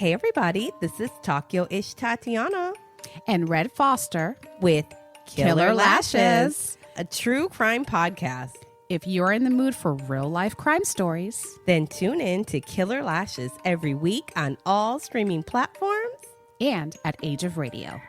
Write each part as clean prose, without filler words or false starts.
Hey everybody, this is Takyo-ish Tatiana and Red Foster with Killer Lashes, a true crime podcast. If you're in the mood for real-life crime stories, then tune in to Killer Lashes every week on all streaming platforms and at Age of Radio.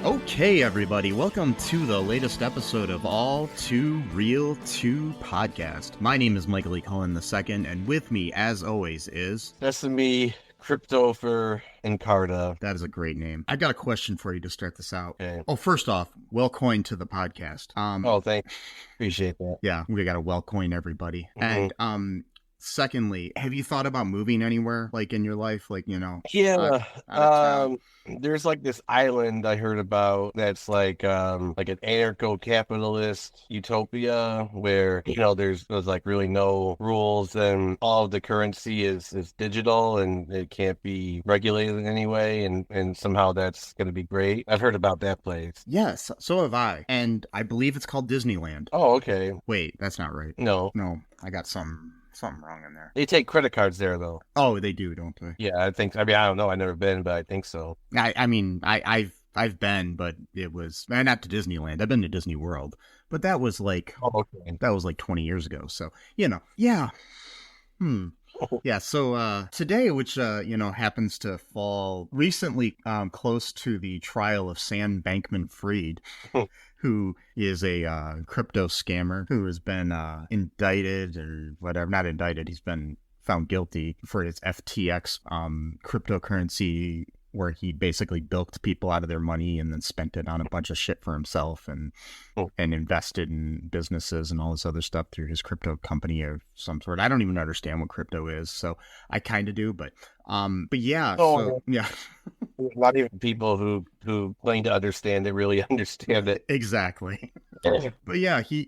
Okay, everybody, welcome to the latest episode of All2ReelToo podcast. My name is Michael E. Cullen II, and with me, as always, is... Sesame, Cryptopher, and Carta. That is a great name. I got a question for you to start this out. Okay. Oh, first off, well coined to the podcast. Oh, thanks. Appreciate that. Yeah, we got to well coin everybody. Mm-hmm. And, secondly, have you thought about moving anywhere, like, in your life? Like, you know... Yeah, there's like this island I heard about that's like an anarcho-capitalist utopia where, you know, there's like really no rules and all of the currency is digital and it can't be regulated in any way, and somehow that's going to be great. I've heard about that place. Yes, so have I. And I believe it's called Disneyland. Oh, okay. Wait, that's not right. No, I got something wrong in there. They take credit cards there, though. Oh, they do, don't they? Yeah, I think. I mean, I don't know. I've never been, but I think so. I've been, but it was not to Disneyland. I've been to Disney World, but that was like 20 years ago. So yeah. Yeah, so today, which happens to fall recently close to the trial of Sam Bankman-Fried, who is a crypto scammer who has been indicted or whatever. Not indicted, he's been found guilty for his FTX cryptocurrency, where he basically bilked people out of their money and then spent it on a bunch of shit for himself and invested in businesses and all this other stuff through his crypto company of some sort. I don't even understand what crypto is, so I kind of do, but yeah. So, yeah. Not even people who claim to understand it really understand it. Exactly. But yeah, he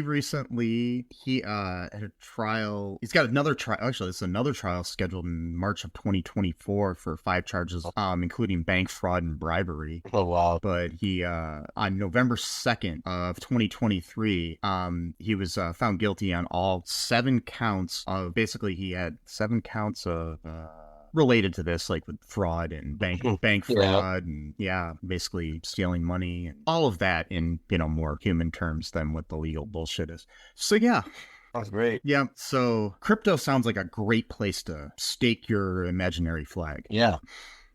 recently had a trial. He's got another trial. Actually, it's another trial scheduled in March of 2024 for 5 charges, including bank fraud and bribery. Oh wow! But he on November 2nd of 2023, he was found guilty on all 7 counts of. Basically, he had 7 counts of. Related to this, like with fraud and bank fraud and basically stealing money and all of that in, more human terms than what the legal bullshit is. So yeah. That's great. Yeah. So crypto sounds like a great place to stake your imaginary flag. Yeah.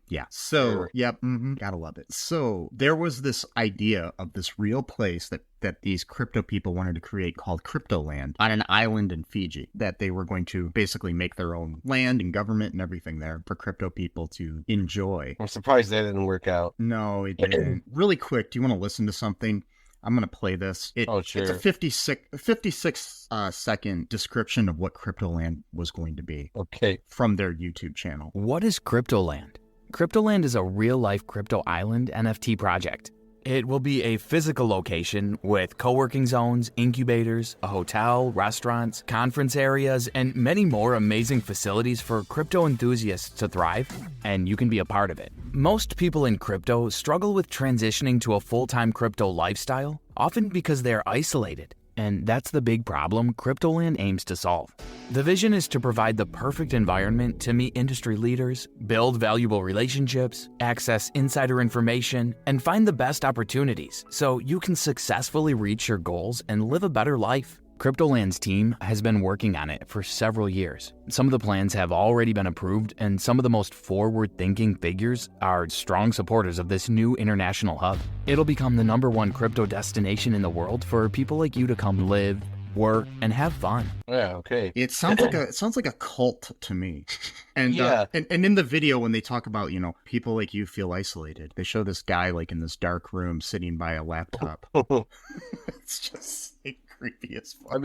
Yeah. So, sure. Yep. Gotta love it. So there was this idea of this real place that these crypto people wanted to create called Cryptoland on an island in Fiji, that they were going to basically make their own land and government and everything there for crypto people to enjoy. I'm surprised that didn't work out. No, it didn't. Really quick, do you want to listen to something? I'm going to play this. Sure. It's a 56 second description of what Cryptoland was going to be. Okay. From their YouTube channel. What is Cryptoland? Cryptoland is a real-life crypto island NFT project. It will be a physical location with co-working zones, incubators, a hotel, restaurants, conference areas, and many more amazing facilities for crypto enthusiasts to thrive, and you can be a part of it. Most people in crypto struggle with transitioning to a full-time crypto lifestyle, often because they're isolated. And that's the big problem Cryptoland aims to solve. The vision is to provide the perfect environment to meet industry leaders, build valuable relationships, access insider information, and find the best opportunities so you can successfully reach your goals and live a better life. Cryptoland's team has been working on it for several years. Some of the plans have already been approved, and some of the most forward-thinking figures are strong supporters of this new international hub. It'll become the #1 crypto destination in the world for people like you to come live, work, and have fun. Yeah, okay. It sounds like a cult to me. And Yeah. and in the video when they talk about, people like you feel isolated, they show this guy like in this dark room sitting by a laptop. It's just like creepy as fuck.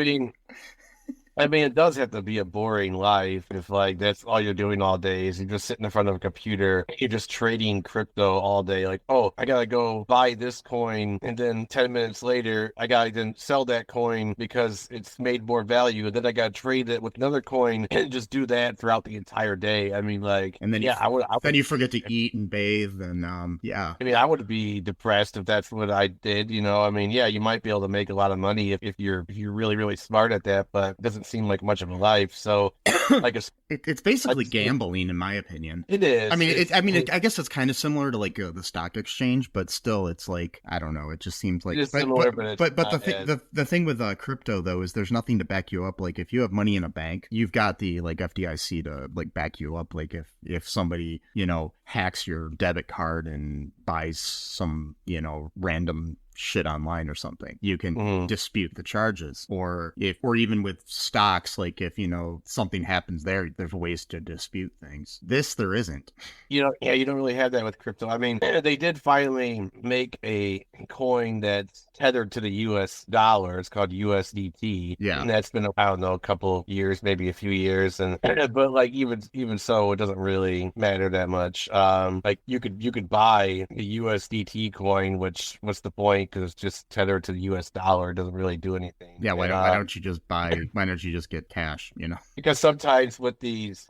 I mean, it does have to be a boring life if, like, that's all you're doing all day is you're just sitting in front of a computer, you're just trading crypto all day. Like, oh, I gotta go buy this coin, and then 10 minutes later, I gotta then sell that coin because it's made more value, and then I gotta trade it with another coin and just do that throughout the entire day. I mean, like, And then then you forget to eat and bathe, and yeah. I mean, I would be depressed if that's what I did. I mean, yeah, you might be able to make a lot of money if you're really, really smart at that, but it doesn't seem like much of a life. So, like, It's basically gambling, in my opinion. it is. I mean, I guess it's kind of similar to like the stock exchange, but still, it's like I don't know. It just seems like It is similar, but it's the thing with crypto though is there's nothing to back you up. Like if you have money in a bank, you've got the like FDIC to like back you up. Like if somebody hacks your debit card and buys some random shit online or something, you can dispute the charges. Or even with stocks, like if something happens there's ways to dispute things. There isn't. you don't really have that with crypto. I mean, they did finally make a coin that's tethered to the US dollar. It's called USDT. Yeah. And that's been, I don't know, a couple of years, maybe a few years. And but like even so, it doesn't really matter that much. Like you could buy a USDT coin, which what's the point? Because it's just tethered to the US dollar. It doesn't really do anything. Yeah, why don't you just get cash, Because sometimes with these,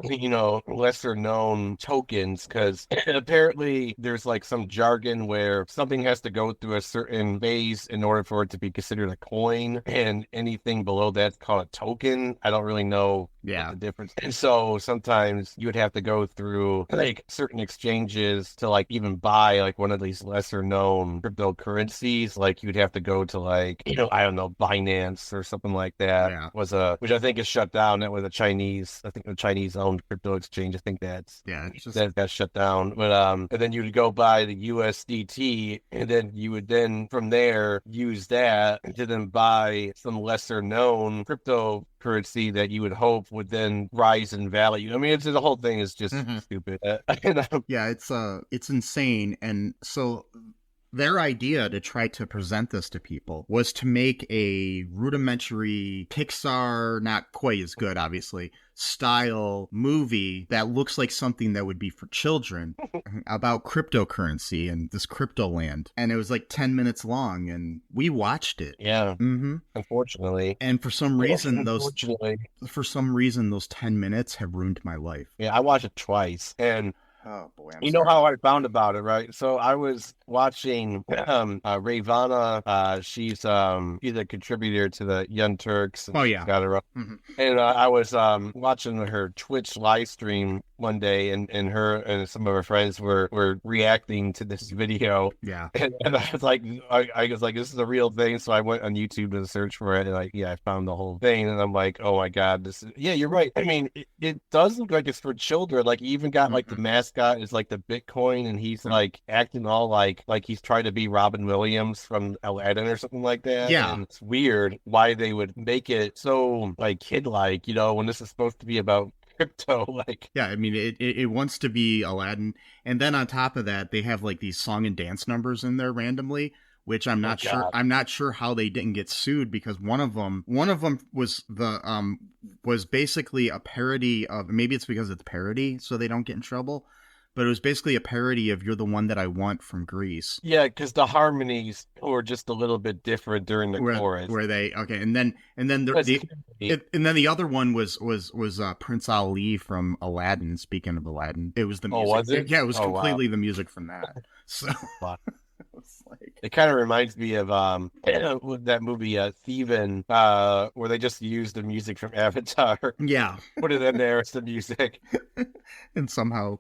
lesser known tokens, because apparently there's like some jargon where something has to go through a certain phase in order for it to be considered a coin, and anything below that's called a token. I don't really know the difference. And so sometimes you would have to go through like certain exchanges to like even buy like one of these lesser known cryptocurrencies. Like you'd have to go to like, I don't know, Binance or something like that. Yeah. Which I think is shut down. That was the Chinese owned crypto exchange. I think that got shut down. But and then you would go buy the USDT, and then you would then from there use that to then buy some lesser known cryptocurrency that you would hope would then rise in value. I mean, the whole thing is just stupid. Yeah, it's insane. And so their idea to try to present this to people was to make a rudimentary Pixar, not quite as good, obviously, style movie that looks like something that would be for children about cryptocurrency and this Cryptoland. And it was like 10 minutes long, and we watched it. Yeah. Mm-hmm. Unfortunately. And for some reason, those 10 minutes have ruined my life. Yeah, I watched it twice, and oh boy, you know how I found about it, right? So I was watching Ravana. She's a contributor to the Young Turks. Oh yeah, got her up. Mm-hmm. And I was watching her Twitch live stream one day, and her and some of her friends were reacting to this video. Yeah, and I was like, this is a real thing. So I went on YouTube to search for it, and I found the whole thing, and I'm like, oh my god, you're right. I mean, it does look like it's for children. Like, you even got like the mascot is like the Bitcoin, and he's like acting all like he's trying to be Robin Williams from Aladdin or something like that. Yeah, and it's weird why they would make it so like kid-like, when this is supposed to be about crypto. Like, yeah, I mean, it wants to be Aladdin, and then on top of that, they have like these song and dance numbers in there randomly, which I'm not sure. I'm not sure how they didn't get sued, because one of them was was basically a parody of, maybe it's because it's parody, so they don't get in trouble. But it was basically a parody of "You're the One That I Want" from Grease. Yeah, because the harmonies were just a little bit different during the chorus. Where they and then the other one was Prince Ali from Aladdin. Speaking of Aladdin, it was the music. Oh, was it? Yeah, it was completely the music from that. So it kind of reminds me of that movie Thievin, where they just used the music from Avatar. Yeah, put it in there. It's the music, and somehow.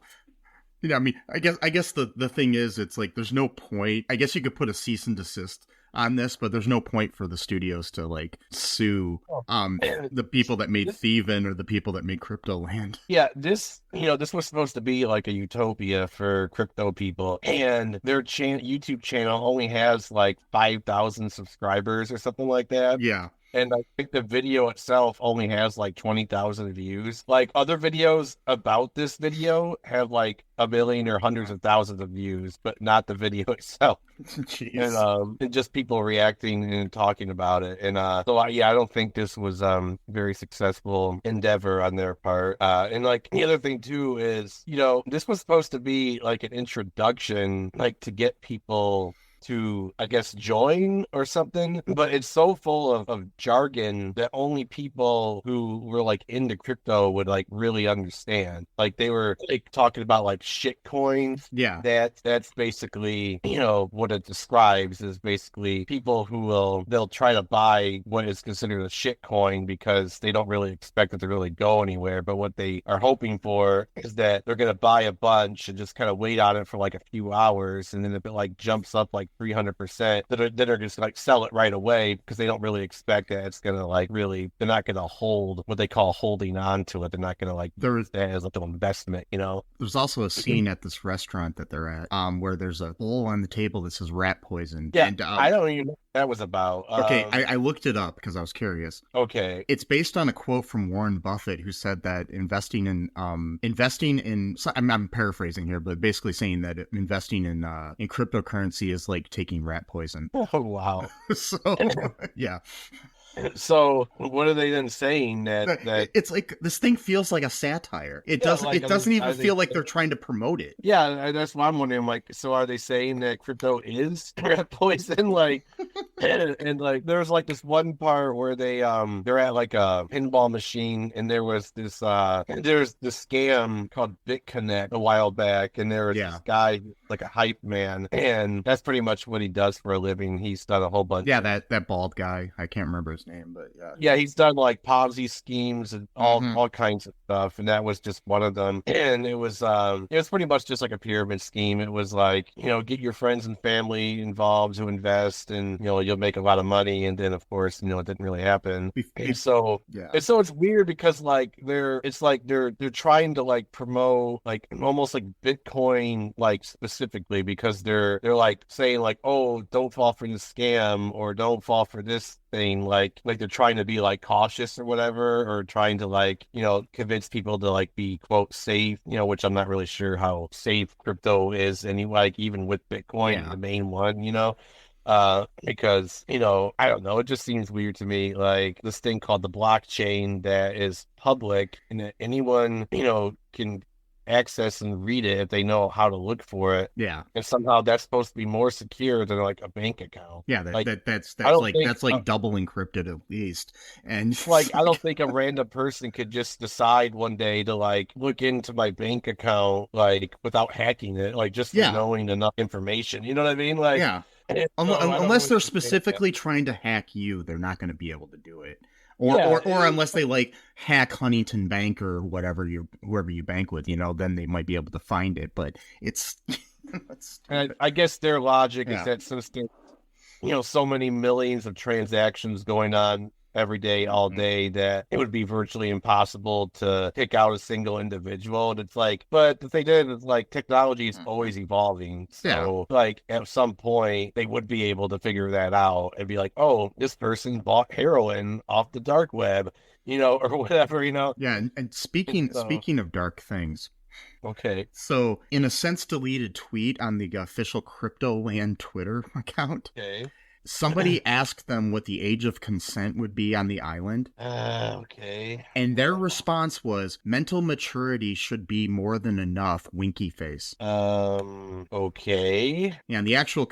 I mean, I guess the thing is, it's like there's no point. I guess you could put a cease and desist on this, but there's no point for the studios to like sue the people that made Thievin or the people that made Cryptoland. Yeah, this was supposed to be like a utopia for crypto people, and their YouTube channel only has like 5,000 subscribers or something like that. Yeah. And I think the video itself only has like 20,000 views. Like other videos about this video have like a million or hundreds of thousands of views, but not the video itself. Jeez. And just people reacting and talking about it. And I don't think this was very successful endeavor on their part. And like the other thing too is, this was supposed to be like an introduction, like to get people to, I guess, join or something, but it's so full of jargon that only people who were like into crypto would like really understand. Like they were like talking about like shit coins. Yeah. That's basically, what it describes is basically people who they'll try to buy what is considered a shit coin because they don't really expect it to really go anywhere. But what they are hoping for is that they're going to buy a bunch and just kind of wait on it for like a few hours. And then if it like jumps up like 300%, that are just like sell it right away because they don't really expect that it's gonna like really, they're not gonna hold what they call holding on to it. They're not gonna like use that as like an investment, There's also a scene at this restaurant that they're at where there's a bowl on the table that says rat poison. Yeah, and, I don't even know what that was about. Okay, I looked it up because I was curious. Okay. It's based on a quote from Warren Buffett, who said that investing in I'm paraphrasing here, but basically saying that investing in cryptocurrency is like taking rat poison. Oh, wow. So, yeah. So what are they then saying that it's like this thing feels like a satire? It doesn't even feel like they're trying to promote it. Yeah, that's what I'm wondering. Like, so are they saying that crypto is rat poison? Like, and like there's like this one part where they're at like a pinball machine, and there was this there's this scam called BitConnect a while back, and there was this guy like a hype man, and that's pretty much what he does for a living. He's done a whole bunch. Yeah, that bald guy. I can't remember his name, but yeah, he's done like Ponzi schemes and all kinds of stuff, and that was just one of them. And it was pretty much just like a pyramid scheme. It was like, get your friends and family involved to invest, and you'll make a lot of money. And then of course, it didn't really happen. And so it's weird because like they're trying to like promote like almost like Bitcoin like specifically, because they're like saying like, oh, don't fall for this scam or don't fall for this thing, like they're trying to be like cautious or whatever, or trying to like convince people to like be quote safe, which I'm not really sure how safe crypto is, and like even with Bitcoin, the main one, because I don't know, it just seems weird to me, like this thing called the blockchain that is public and that anyone can access and read it if they know how to look for it. Yeah. And somehow that's supposed to be more secure than like a bank account. Yeah, that's double encrypted at least. And like I don't think a random person could just decide one day to like look into my bank account like without hacking it, like just knowing enough information. You know what I mean? Like unless they're specifically trying to hack you, they're not going to be able to do it. Or unless they like hack Huntington Bank or whoever you bank with, then they might be able to find it. But it's, I guess their logic is that since there's so many millions of transactions going on every day, all day, that it would be virtually impossible to pick out a single individual. And it's like, but the thing is like technology is always evolving. So like at some point they would be able to figure that out and be like, oh, this person bought heroin off the dark web, or whatever, Yeah. And speaking of dark things. Okay. So in a since deleted tweet on the official Cryptoland Twitter account. Okay. Somebody asked them what the age of consent would be on the island. Okay. And their response was, mental maturity should be more than enough, winky face. Okay. Yeah, and the actual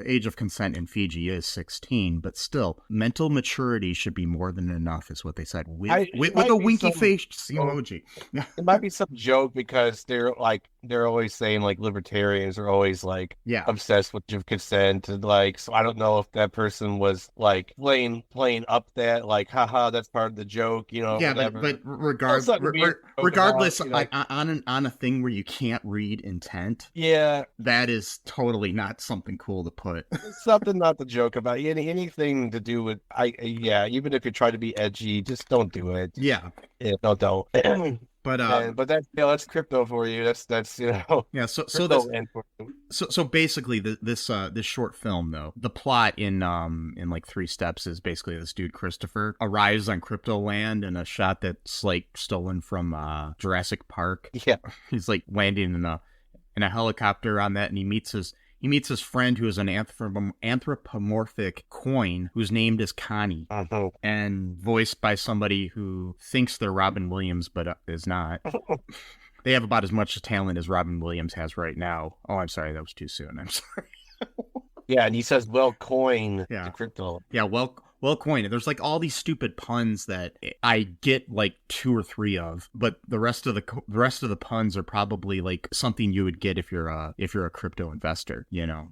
age of consent in Fiji is 16, but still, mental maturity should be more than enough is what they said, with a winky face emoji. It might be some joke because they're like they're always saying like libertarians are always like Yeah. obsessed with consent and like, so I don't know if that person was like playing up that like, haha, that's part of the joke, Yeah, whatever. but Something weird to joke regardless, about, on a thing where you can't read intent, yeah, that is totally not something cool to put. it's something not to joke about. Anything to do with yeah, even if you try to be edgy, just don't do it. Yeah, No, don't. but That's crypto for you. That's yeah. So crypto land for you. So basically, this short film though, the plot in like 3 steps is basically this dude Christopher arrives on Cryptoland in a shot that's like stolen from Jurassic Park. Yeah, He's like landing in a helicopter on that, and he meets his friend who is an anthropomorphic coin whose name is Connie, and voiced by somebody who thinks they're Robin Williams but is not. They have about as much talent as Robin Williams has right now. Oh, I'm sorry, that was too soon. I'm sorry. Yeah, and he says, "Well, coin Yeah. to crypto." Yeah, well, coin. There's like all these stupid puns that I get like 2 or 3 of, but the rest of the puns are probably like something you would get if you're a crypto investor,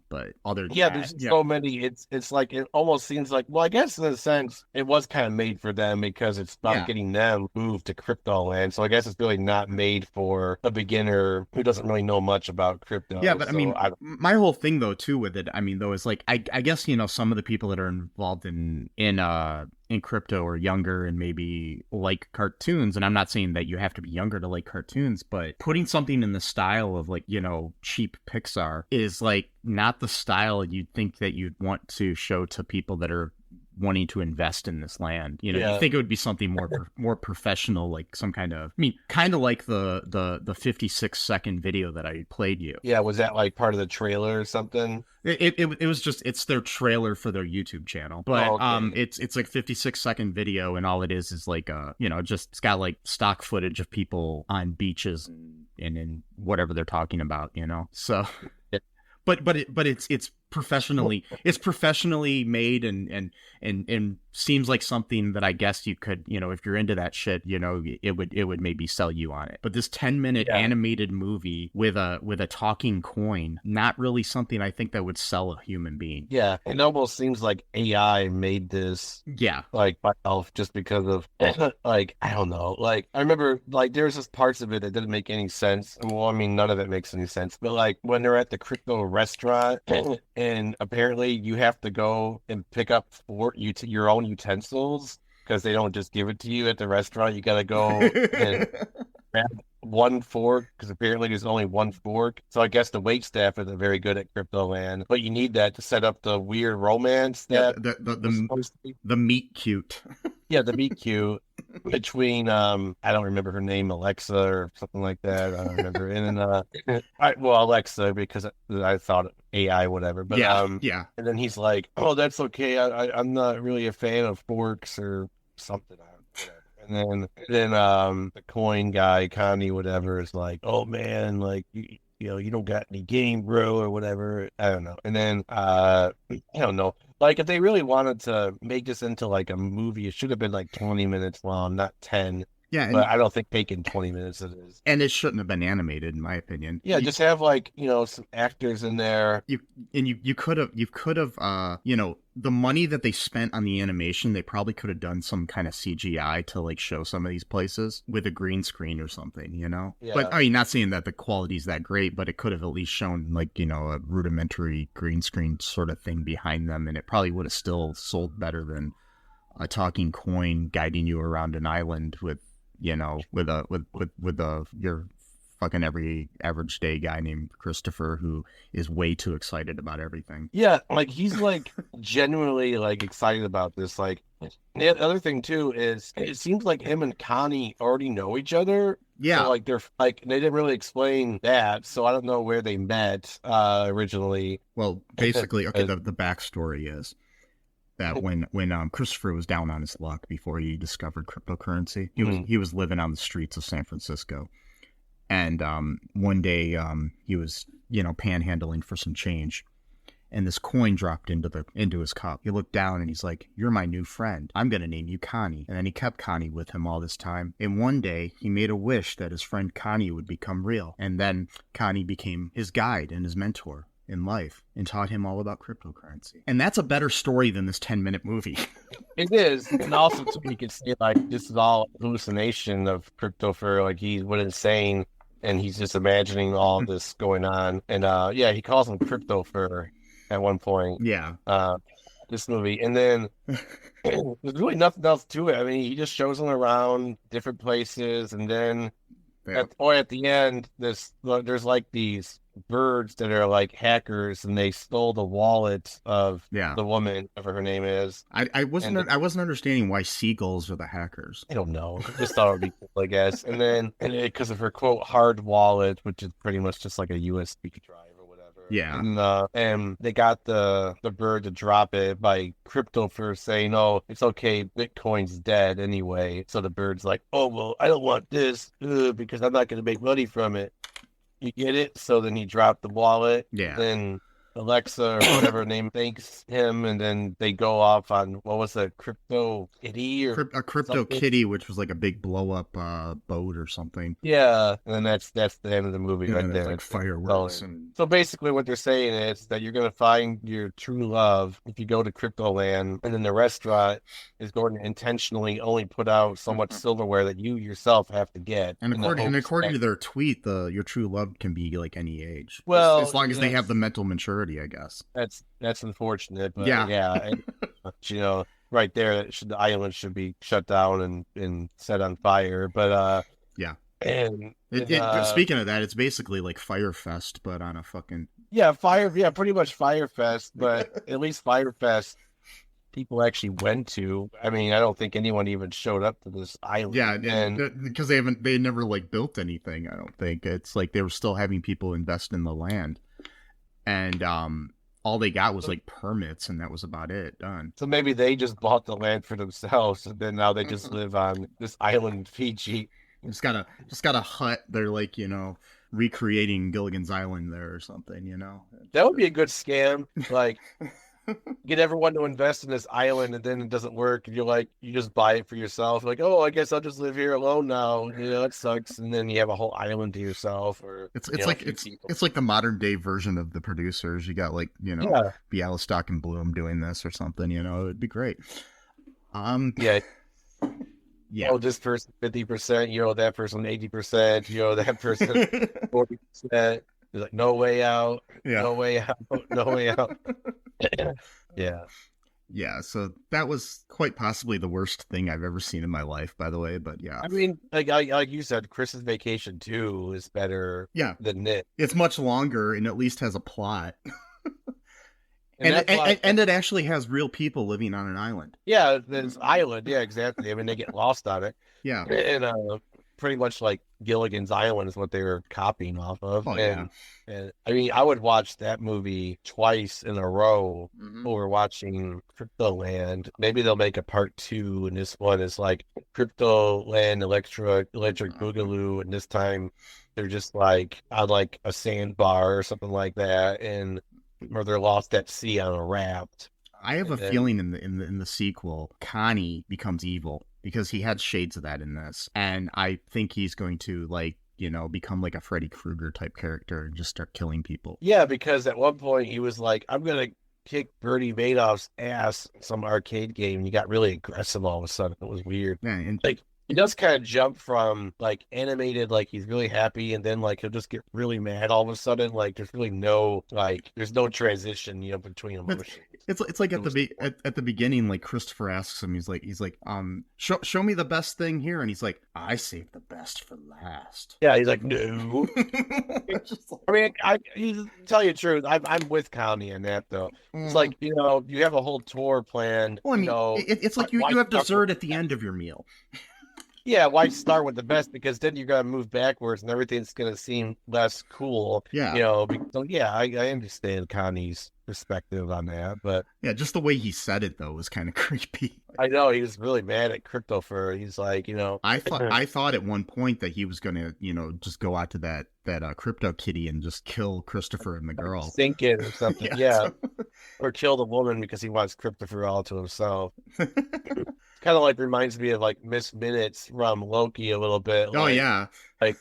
But other than that, There's so many. It's like it almost seems like, well, I guess in a sense it was kind of made for them because it's about getting them moved to crypto land. So I guess it's really not made for a beginner who doesn't really know much about crypto. Yeah, but I mean, my whole thing though too with it, though, is like I guess some of the people that are involved in crypto are younger and maybe like cartoons, and I'm not saying that you have to be younger to like cartoons, but putting something in the style of like cheap Pixar is like not the style you'd think that you'd want to show to people that are wanting to invest in this land. You think it would be something more professional, like some kind of, kind of like the 56-second video that I played you. Yeah, was that like part of the trailer or something? It was just, it's their trailer for their YouTube channel, but it's like 56-second video, and all it is like just it's got like stock footage of people on beaches and in whatever they're talking about, so. But it's professionally made and seems like something that I guess you could, if you're into that shit, it would maybe sell you on it. But this 10-minute animated movie with a talking coin, not really something I think that would sell a human being. Yeah, it almost seems like AI made this. Yeah, like myself, just because of like, I don't know. Like I remember like there's just parts of it that didn't make any sense. Well, I mean, none of it makes any sense. But like when they're at the crypto restaurant and apparently you have to go and pick up your own utensils because they don't just give it to you at the restaurant. You got to go and grab one fork because apparently there's only one fork. So I guess the wait staff isn't very good at Cryptoland, but you need that to set up the weird romance that the meet cute. Yeah, the meet cute between I don't remember her name, Alexa or something like that. I don't remember. And Alexa, because I thought AI, whatever. But yeah. And then he's like, "Oh, that's okay. I'm not really a fan of forks or something." And then the coin guy, Connie, whatever, is like, "Oh man, like you don't got any game, bro, or whatever." I don't know. And then I don't know. Like if they really wanted to make this into like a movie, it should have been like 20 minutes long, not 10. Yeah, but I don't think taking 20 minutes it is. And it shouldn't have been animated, in my opinion. Yeah, just have like some actors in there. You could have the money that they spent on the animation, they probably could have done some kind of CGI to like show some of these places with a green screen or something, Yeah. But I mean, not saying that the quality's that great, but it could have at least shown like a rudimentary green screen sort of thing behind them, and it probably would have still sold better than a talking coin guiding you around an island with your fucking every average day guy named Christopher who is way too excited about everything. Yeah, like he's like genuinely like excited about this. Like the other thing too is it seems like him and Connie already know each other. Yeah, so, like they're like they didn't really explain that, so I don't know where they met originally. Well, basically, okay, the backstory is that when Christopher was down on his luck before he discovered cryptocurrency, he was living on the streets of San Francisco, and one day he was panhandling for some change, and this coin dropped into his cup. He looked down and he's like, "You're my new friend. I'm going to name you Connie." And then he kept Connie with him all this time. And one day he made a wish that his friend Connie would become real. And then Connie became his guide and his mentor in life and taught him all about cryptocurrency. And that's a better story than this 10-minute movie. It is. And also, too, you can say, like, this is all hallucination of Crypto Fur. Like, he went insane and he's just imagining all this going on. And, yeah, he calls him Crypto Fur at one point. Yeah. This movie. And then there's really nothing else to it. I mean, he just shows them around different places. And then at the end, there's like these birds that are like hackers, and they stole the wallet of the woman, whatever her name is. I wasn't understanding why seagulls are the hackers. I don't know. I just thought it would be cool, I guess. And then because of her quote hard wallet, which is pretty much just like a USB drive or whatever. Yeah. And they got the bird to drop it by Crypto first saying, "Oh, it's okay, Bitcoin's dead anyway." So the bird's like, "Oh well, I don't want this because I'm not going to make money from it." You get it? So then he dropped the wallet. Yeah. Then Alexa or whatever her name thanks him, and then they go off on, what was it, Crypto Kitty or a Crypto something? Kitty, which was like a big blow up boat or something. Yeah, and then that's the end of the movie right there. Like fireworks So basically, what they're saying is that you're gonna find your true love if you go to Cryptoland, and then the restaurant is going to intentionally only put out so much silverware that you yourself have to get. And according to their tweet, your true love can be like any age. Well, as long as they have the mental maturity, I guess. That's unfortunate, but yeah. You know, right there, the island should be shut down and set on fire. But yeah. And speaking of that, it's basically like Firefest, but on a fucking pretty much Firefest. But at least Firefest people actually went to. I mean, I don't think anyone even showed up to this island. Yeah, and because they never like built anything. I don't think it's like they were still having people invest in the land, and all they got was like permits, and that was about it. Done. So maybe they just bought the land for themselves, and then now they just live on this island, Fiji. Just got a hut. They're like, recreating Gilligan's Island there or something. That would be a good scam. Like, get everyone to invest in this island, and then it doesn't work, and you just buy it for yourself. Like, oh, I guess I'll just live here alone now. It sucks, and then you have a whole island to yourself. Or it's like the modern day version of The Producers. You got Bialystok and Bloom doing this or something. It'd be great. Yeah. Oh, this person 50%. That person 80%. That person 40%. There's like no way out. Yeah. No way out. No way out. Yeah. Yeah, so that was quite possibly the worst thing I've ever seen in my life, by the way, but yeah. I mean, like you said, Chris's Vacation 2 is better than it. It's much longer and at least has a plot. And it actually has real people living on an island. Yeah, this island. Yeah, exactly. I mean, they get lost on it. Yeah. And pretty much like Gilligan's Island is what they were copying off of. Oh, and I mean, I would watch that movie twice in a row over watching Cryptoland. Maybe they'll make a part 2, and this one is like Cryptoland Electric Boogaloo, and this time they're just like on like a sandbar or something like that, or they're lost at sea on a raft. I have a feeling in the sequel, Connie becomes evil because he had shades of that in this, and I think he's going to become like a Freddy Krueger type character and just start killing people. Yeah, because at one point he was like, "I'm gonna kick Bernie Madoff's ass," in some arcade game. And he got really aggressive all of a sudden. It was weird. Yeah, and he does kind of jump from like animated, like he's really happy, and then like he'll just get really mad all of a sudden. Like there's really no there's no transition, between emotions. It's like at the beginning, like Christopher asks him, he's like, show me the best thing here, and he's like, I saved the best for last. Yeah, he's like, no. I mean, to tell you the truth, I'm with Connie on that though. It's like you have a whole tour planned. Well, I mean, it's like you have dessert at the end of your meal. Yeah, why start with the best? Because then you're gonna move backwards, and everything's gonna seem less cool. Yeah. So yeah, I understand Connie's perspective on that, but yeah, just the way he said it though was kind of creepy. I know he was really mad at Crypto Fur. He's like, I thought at one point that he was gonna, just go out to that Crypto Kitty and just kill Christopher and the girl, sink it or something. Yeah. or kill the woman because he wants Cryptopher all to himself. Kind of like reminds me of like Miss Minutes from Loki a little bit. Oh like, yeah. Like,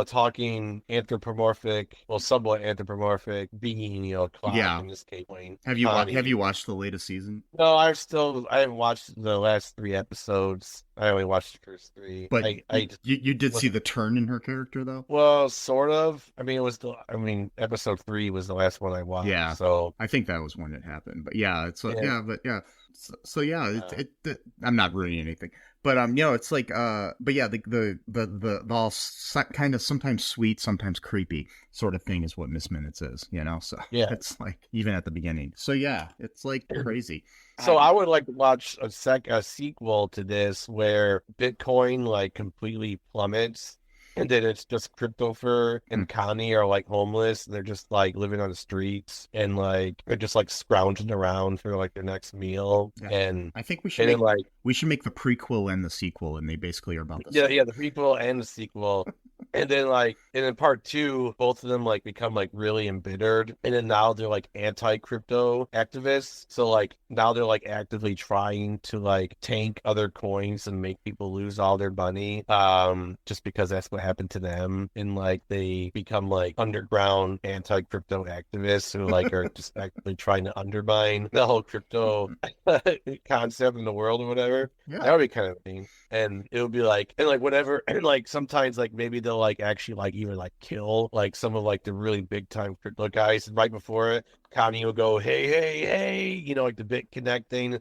talking anthropomorphic, well, somewhat anthropomorphic being, Clock Yeah. in this case. Wayne. Have you watched the latest season? No, I haven't watched the last 3 episodes. I only watched the first 3. But you did see the turn in her character though? Well, sort of. I mean, episode 3 was the last one I watched. Yeah. So I think that was when it happened. But yeah, it's Yeah. So yeah, I'm not ruining anything. But it's like but yeah, the all kind of sometimes sweet, sometimes creepy sort of thing is what Miss Minutes is, So Yeah. it's like even at the beginning. So yeah, it's like crazy. So I would like to watch a sequel to this where Bitcoin like completely plummets, and then it's just Cryptopher and Connie are like homeless, and they're just like living on the streets, and like they're just like scrounging around for like their next meal. Yeah. And I think we and then should make the prequel and the sequel, and they basically are about the yeah, same. yeah, the prequel and the sequel. And then part 2, both of them like become like really embittered, and then now they're like anti-crypto activists. So like now they're like actively trying to like tank other coins and make people lose all their money, just because that's what happened to them. And like they become like underground anti-crypto activists who like are just actively trying to undermine the whole crypto concept in the world or whatever. Yeah. That would be kind of neat. And it would be like, and like whatever, and like sometimes like maybe they'll like actually like even like kill like some of like the really big time crypto guys. And right before it, Connie will go, hey, hey, hey, like the BitConnect thing,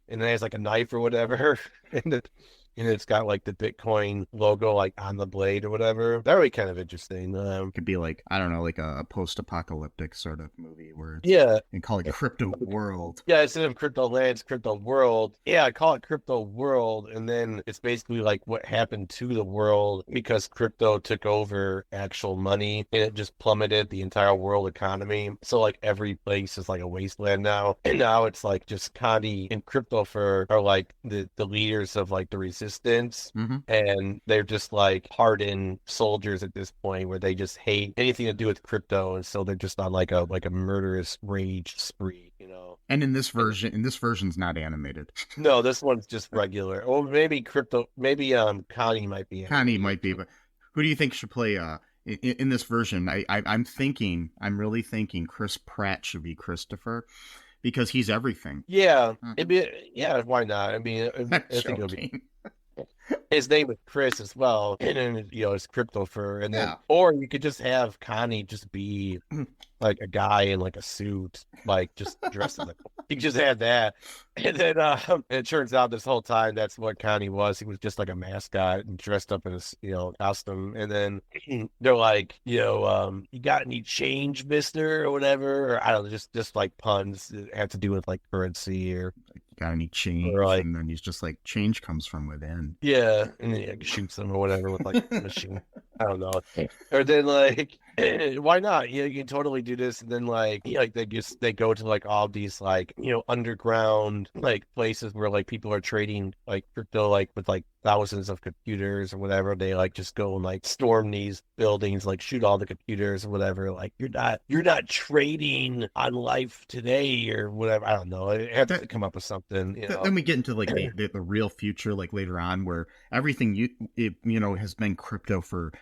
and then has like a knife or whatever, and it's got like the Bitcoin logo like on the blade or whatever. That would be kind of interesting. Could be like, I don't know, like a post-apocalyptic sort of movie where it's, Yeah. and call it Crypto World. Yeah, instead of Cryptoland, it's Crypto World. Yeah, I call it Crypto World, and then it's basically like what happened to the world because crypto took over actual money, and it just plummeted the entire world economy. So like every place is like a wasteland now, and now it's like just Connie and Cryptopher are like the leaders of like the resistance, Mhm. and they're just like hardened soldiers at this point where they just hate anything to do with crypto, and so they're just on like a murderous rage spree. And in this version's not animated. No, this one's just regular. Or maybe Connie might be. Connie might be, but who do you think should play in this version? I'm really thinking Chris Pratt should be Christopher because he's everything. Yeah, Mhm. why not? I mean, I think it'll be. Joking. His name is Chris as well, and then it's Cryptopher, and then Yeah. or you could just have Connie just be like a guy in like a suit, like just dressed in you could just have that, and then it turns out this whole time that's what Connie was. He was just like a mascot and dressed up in his costume, and then they're like, you got any change, Mister, or whatever, or I don't know, just like puns that have to do with like currency or. Got any change? Or like, and then he's just like, change comes from within. Yeah, and then he like, shoots them or whatever with like a machine. I don't know. Or then like, why not? You can totally do this. And then like they go to like all these like underground like places where like people are trading like crypto like with like thousands of computers or whatever. They like just go and like storm these buildings, like shoot all the computers or whatever. Like you're not trading on life today or whatever. I don't know. I have to come up with something. Then we get into like the real future, like later on, where everything has been crypto for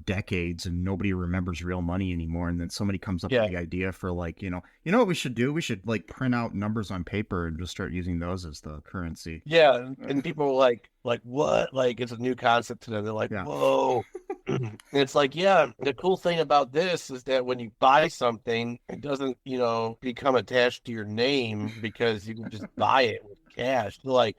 decades and nobody remembers real money anymore. And then somebody comes up with the idea for like, what we should do? We should like print out numbers on paper and just start using those as the currency. Yeah. And people are like what? Like it's a new concept to them. They're like, whoa. And it's like, yeah, the cool thing about this is that when you buy something, it doesn't, become attached to your name because you can just buy it with cash. They're like,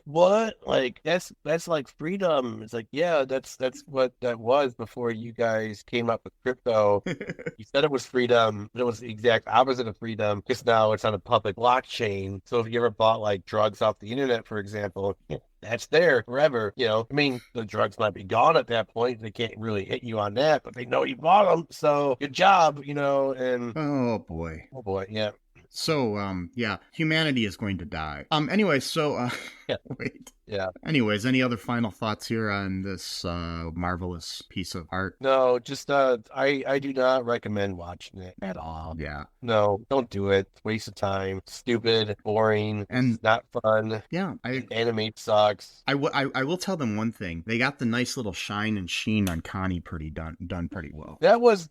what? Like that's like freedom. It's like, yeah, that's what that was before you guys came up with crypto. You said it was freedom, but it was the exact opposite of freedom because now it's on a public blockchain. So if you ever bought like drugs off the internet, for example, that's there forever. I mean, the drugs might be gone at that point. They can't really hit you on that, but they know you bought them. So good job, and oh boy, yeah. So, humanity is going to die. Anyway, so, yeah. wait. Yeah. Anyways, any other final thoughts here on this marvelous piece of art? No, just I do not recommend watching it at all. Yeah. No, don't do it. Waste of time. Stupid, boring, And- it's not fun. Yeah, Animate sucks. I will tell them one thing. They got the nice little shine and sheen on Connie done pretty well. That was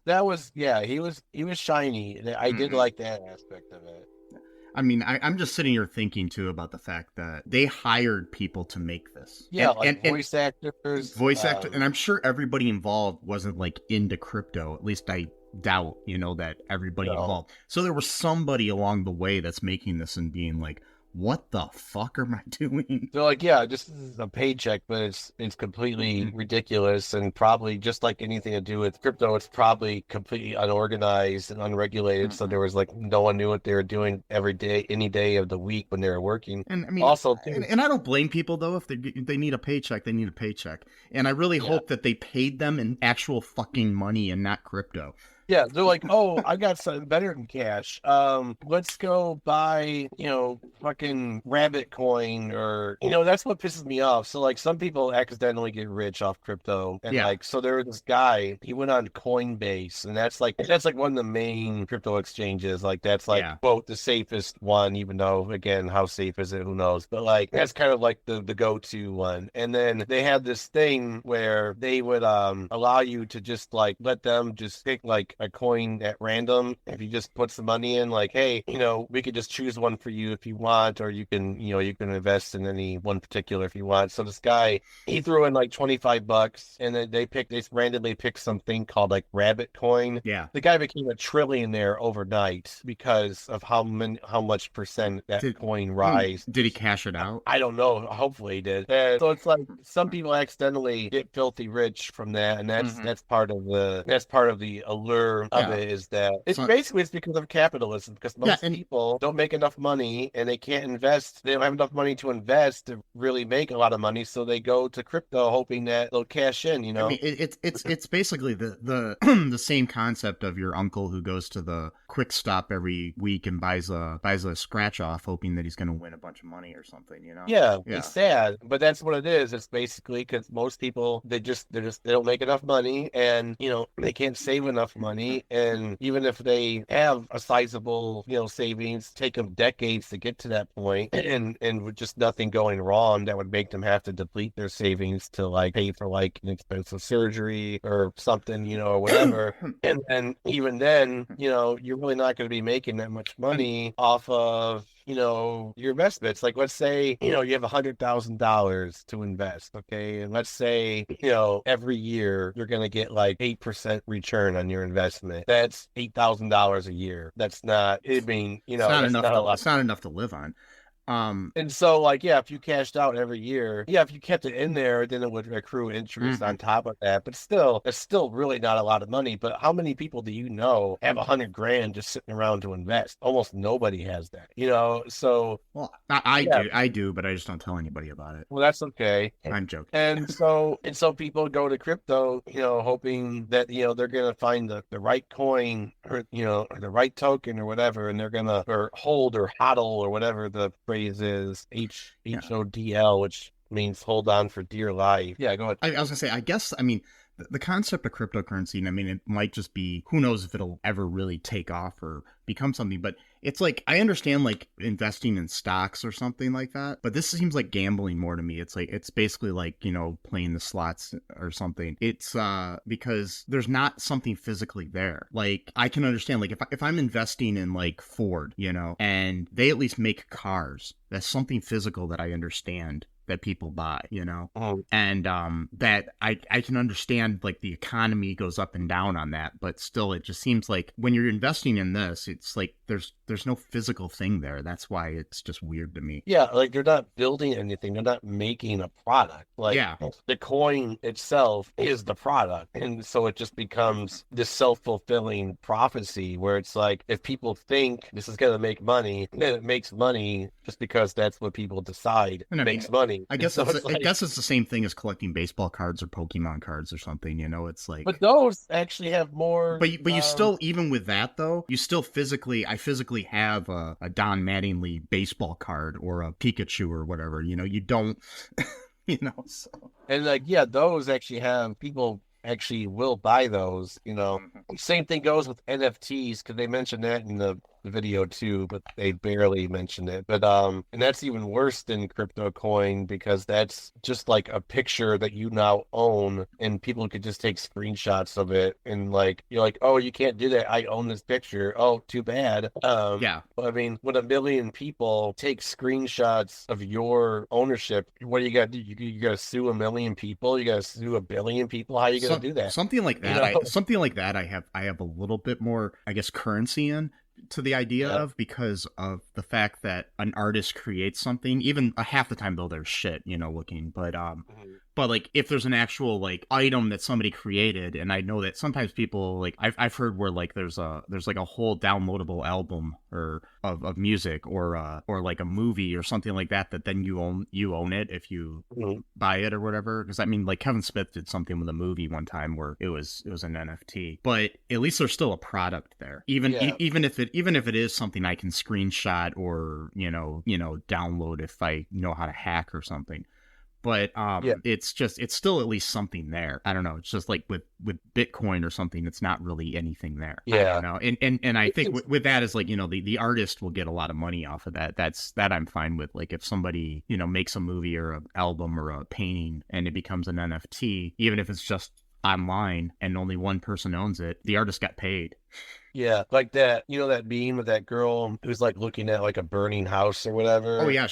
yeah, he was shiny. I did like that aspect of it. I mean, I'm just sitting here thinking too about the fact that they hired people to make this. Yeah, and voice actors. and I'm sure everybody involved wasn't like into crypto. At least I doubt, that everybody involved. So there was somebody along the way that's making this and being like, what the fuck am I doing? They're like, yeah, this is a paycheck, but it's completely ridiculous, and probably just like anything to do with crypto, it's probably completely unorganized and unregulated. So there was like no one knew what they were doing every day, any day of the week when they were working. And I mean, also, and I don't blame people though if they need a paycheck, they need a paycheck. And I really hope that they paid them in actual fucking money and not crypto. Yeah, they're like, oh, I got something better than cash. Let's go buy, fucking rabbit coin, or that's what pisses me off. So like some people accidentally get rich off crypto, and like so there was this guy, he went on Coinbase, and that's like one of the main crypto exchanges. Like that's like quote the safest one, even though again, how safe is it? Who knows? But like that's kind of like the go-to one. And then they had this thing where they would allow you to just like let them just pick like a coin at random. If you just put some money in, like, hey, we could just choose one for you if you want, or you can invest in any one particular if you want. So this guy, he threw in like $25, and then they randomly picked something called like rabbit coin. Yeah. The guy became a trillionaire overnight because of how much percent that coin rise. Did he cash it out? I don't know. Hopefully he did. So it's like some people accidentally get filthy rich from that, and that's part of the allure of it, is that it's because of capitalism, because most people don't make enough money and they can't invest. They don't have enough money to invest to really make a lot of money, so they go to crypto hoping that they'll cash in. I mean, it's basically the the same concept of your uncle who goes to the Quick Stop every week and buys a scratch off, hoping that he's going to win a bunch of money or something. Yeah, it's sad, but that's what it is. It's basically because most people they don't make enough money, and they can't save enough money, and even if they have a sizable savings, take them decades to get to that point, and with just nothing going wrong that would make them have to deplete their savings to like pay for like an expensive surgery or something, or whatever. And then even then, you're really not going to be making that much money off of your investments. Like, let's say, you have $100,000 to invest. Okay. And let's say, every year you're going to get like 8% return on your investment. That's $8,000 a year. That's not, I mean, it's not enough. It's not enough to live on. And so like, if you cashed out every year, if you kept it in there, then it would accrue interest on top of that. But still, it's still really not a lot of money. But how many people do you know have $100,000 just sitting around to invest? Almost nobody has that, so. Well, I do, but I just don't tell anybody about it. Well, that's okay. I'm joking. And so people go to crypto, hoping that, they're going to find the right coin, or, or the right token or whatever. And they're going to, or hold or hodl or whatever the phrase is, HODL, which means hold on for dear life. Yeah, go ahead. I was gonna say, I guess, the concept of cryptocurrency, it might just be, who knows if it'll ever really take off or become something, but it's like, I understand like investing in stocks or something like that, but this seems like gambling more to me. It's like, it's basically like, playing the slots or something. It's because there's not something physically there. Like, I can understand, like, if I'm investing in like Ford, and they at least make cars, that's something physical that I understand that people buy, and that I can understand, like, the economy goes up and down on that, but still, it just seems like when you're investing in this, it's like there's no physical thing there. That's why it's just weird to me. Yeah, like, they're not building anything. They're not making a product. Like, the coin itself is the product, and so it just becomes this self-fulfilling prophecy where it's like, if people think this is going to make money, then it makes money just because that's what people decide makes money. thing. I guess So it's like, I guess it's the same thing as collecting baseball cards or Pokemon cards or something. It's like. but those actually have more. But you still, even with that though, you still I physically have a Don Mattingly baseball card or a Pikachu or whatever. You don't. So. And like, yeah, those actually have people actually will buy those. Same thing goes with NFTs, because they mentioned that in the video too, but they barely mentioned it. But and that's even worse than crypto coin, because that's just like a picture that you now own, and people could just take screenshots of it, and like you're like, oh, you can't do that, I own this picture, oh, too bad. Yeah. I mean, when 1 million people take screenshots of your ownership, what do you got to do? You got to sue 1 million people? You got to sue 1 billion people? How are you going to do that? Something like that. I have a little bit more, I guess, currency in to the idea of, because of the fact that an artist creates something, even half the time though there's shit, looking, but like if there's an actual like item that somebody created, and I know that sometimes people like I've heard where like there's like a whole downloadable album or of music or like a movie or something like that then you own it if you buy it or whatever. Because I mean, like Kevin Smith did something with a movie one time where it was an NFT, but at least there's still a product there, even if it is something I can screenshot or download if I know how to hack or something. But it's still at least something there. I don't know. It's just like with Bitcoin or something, it's not really anything there. Yeah. I don't know. And I think with that is like, the artist will get a lot of money off of that. That I'm fine with. Like if somebody, makes a movie or an album or a painting and it becomes an NFT, even if it's just online and only one person owns it, the artist got paid. Yeah, like that, that meme of that girl who's like looking at like a burning house or whatever. Oh yeah,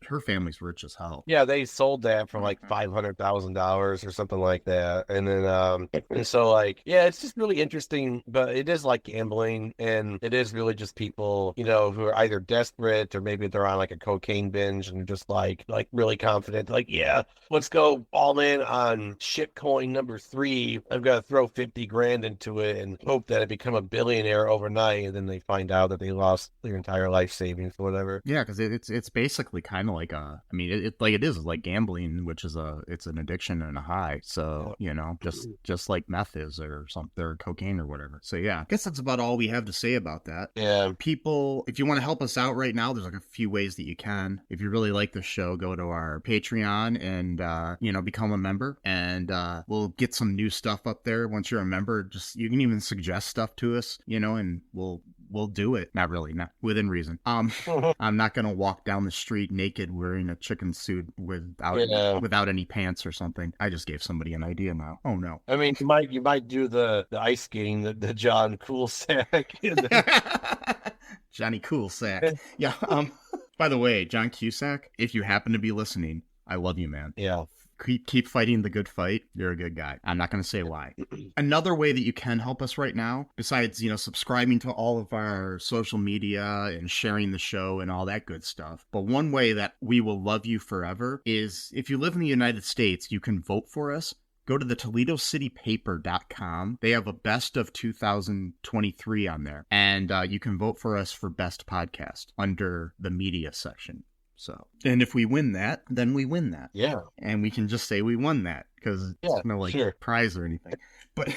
her family's rich as hell. Yeah, they sold that for like $500,000 or something like that. And then and so like, yeah, it's just really interesting, but it is like gambling, and it is really just people, who are either desperate or maybe they're on like a cocaine binge and just like really confident, like, yeah, let's go all in on shitcoin number 3. I've got to throw 50 grand into it and hope that I become a billionaire overnight, and then they find out that they lost their entire life savings or whatever. Yeah, because it's basically kind of like it is like gambling, which is it's an addiction and a high. So just like meth is or something, or cocaine or whatever. So yeah, I guess that's about all we have to say about that. Yeah, people, if you want to help us out right now, there's like a few ways that you can. If you really like the show, go to our Patreon and become a member, and we'll get some new stuff up there. Once you're a member, just you can even suggest stuff to us, and we'll do it. Not really, not within reason. I'm not gonna walk down the street naked wearing a chicken suit without any pants or something. I just gave somebody an idea now. Oh no. I mean, you might do the ice skating, the John Coolsack. Johnny Coolsack. Yeah. By the way, John Cusack, if you happen to be listening, I love you, man. Yeah. Keep fighting the good fight. You're a good guy. I'm not going to say why. Another way that you can help us right now, besides, subscribing to all of our social media and sharing the show and all that good stuff, but one way that we will love you forever is if you live in the United States, you can vote for us. Go to the ToledoCityPaper.com. They have a best of 2023 on there. And you can vote for us for best podcast under the media section. So, and if we win that, then we win that. Yeah. And we can just say we won that because it's no prize or anything. But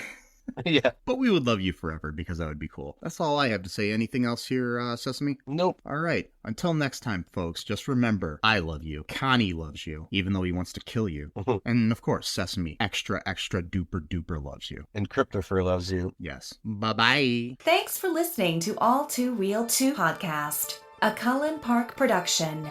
yeah. But we would love you forever because that would be cool. That's all I have to say. Anything else here, Sesame? Nope. All right. Until next time, folks, just remember, I love you. Connie loves you, even though he wants to kill you. And of course, Sesame extra duper duper loves you. And Cryptopher loves you. Yes. Bye-bye. Thanks for listening to All2ReelToo podcast, a Cullen Park production.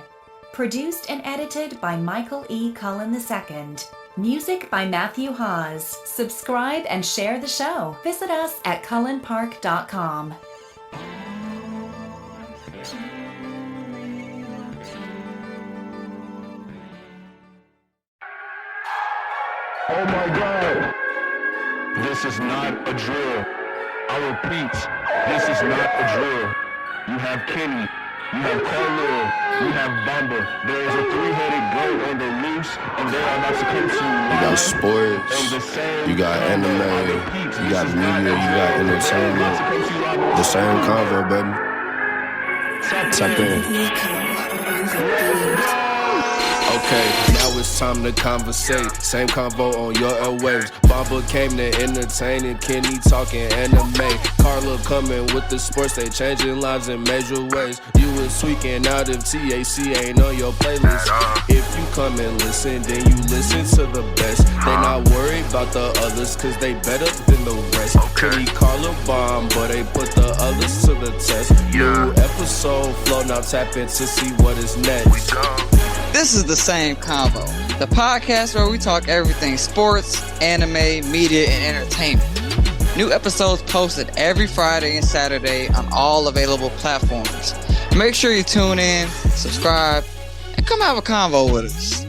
Produced and edited by Michael E. Cullen II. Music by Matthew Hawes. Subscribe and share the show. Visit us at cullenpark.com. Oh my God! This is not a drill. I repeat, this is not a drill. You have Kenny, you have Carlil, you have Bamba. There is a 3-headed goat on the loose, and they are not supposed to. You got sports, you got anime, you got media, you got entertainment. The same convo, baby. Tap in. Okay, now it's time to conversate. Same convo on your airwaves. Bamba came to entertain and Kenny talking anime. Carla coming with the sports, they changing lives in major ways. You was tweaking out if TAC ain't on your playlist. If you come and listen, then you listen to the best. They not worried about the others, cause they better than the rest. Kenny Carla bomb, but they put the others to the test. New episode flow, now tap in to see what is next. This is The Same Convo, the podcast where we talk everything sports, anime, media, and entertainment. New episodes posted every Friday and Saturday on all available platforms. Make sure you tune in, subscribe, and come have a convo with us.